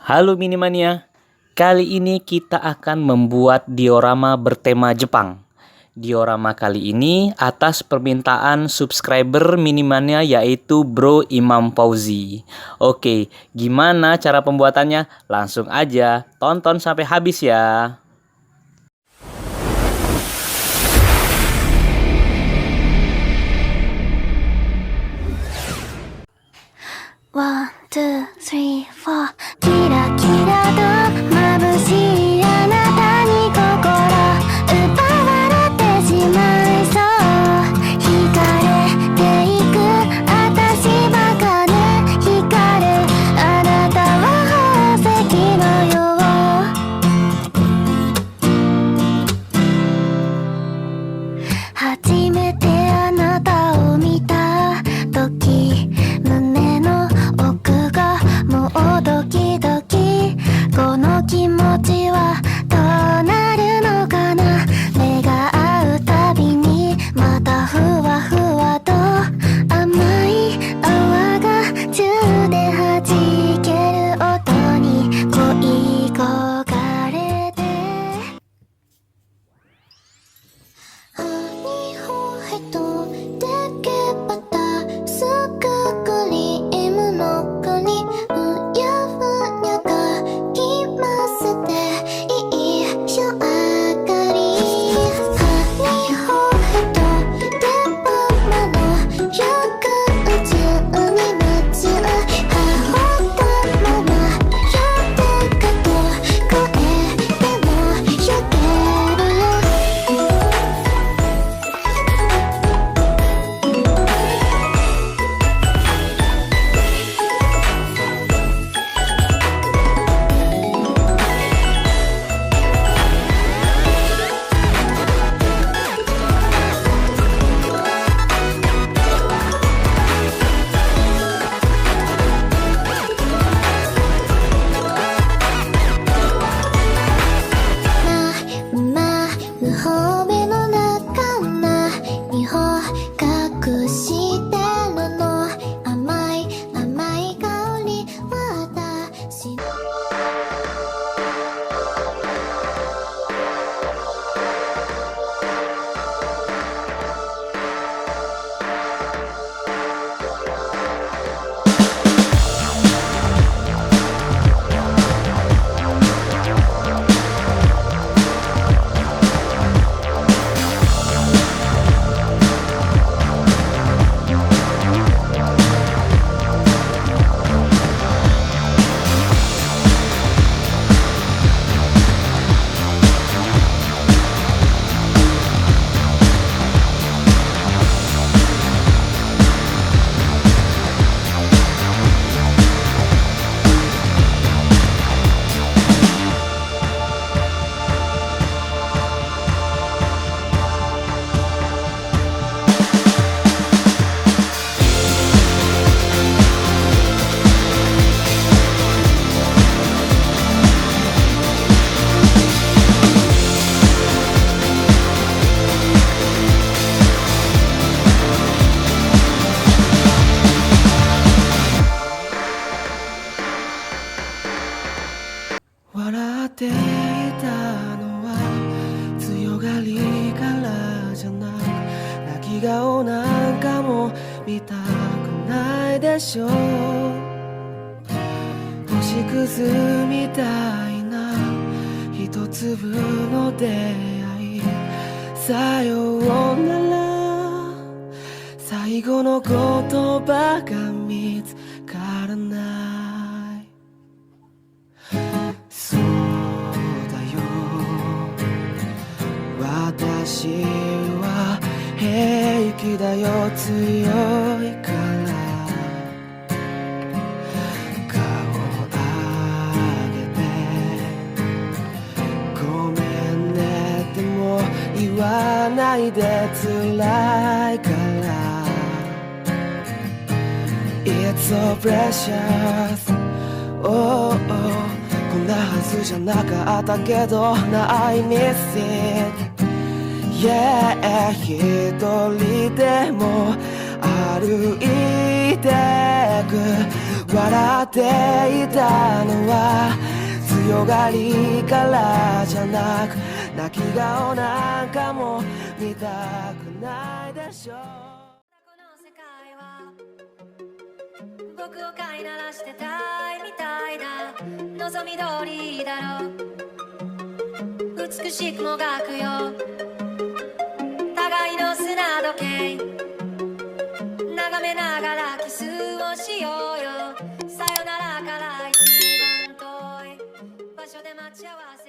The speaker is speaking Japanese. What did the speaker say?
Halo Minimania, kali ini kita akan membuat diorama bertema Jepang. Diorama kali ini atas permintaan subscriber Minimania yaitu Bro Imam Fauzi. Oke, gimana cara pembuatannya? Langsung aja tonton sampai habis ya. One, two, three, four キラキラと眩しいあなたに心奪われてしまいそう惹かれていく私ばかで惹かれあなたは宝石のよう初めてあなたを見た時胸の奥がもうドキドキこの気持ちはどうなるのかな目が合うたびにまたふわふわと甘い泡が宙で弾ける音に恋焦がれてハニーホヘッドでけバターすぐクリームの国うやふにゃかきませていいよ明かりハニーホヘッドでパマの夜空中に夢中羽織ったままよってかと声でもよけるよ無方目の中何を隠してるの甘い甘い香り私の笑っていたのは強がりからじゃない泣き顔なんかも見たくないでしょう星屑みたいな一粒の出会いさようなら最後の言葉が見つからないそうだよ私は平気だよ強いから顔上げてごめんねっても言わないで辛いから It's so precious oh, ohこんなはずじゃなかったけど Now I miss it Yeah 一人でも歩いてく笑っていたのはがりからじゃなく泣き顔なんかも見たくないでしょう。この世界は僕を飼いならしてたいみたいな望み通りだろう。美しくもがくよ互いの砂時計眺めながらキスをしようよ。さよならから一番遠い場所で待ち合わせ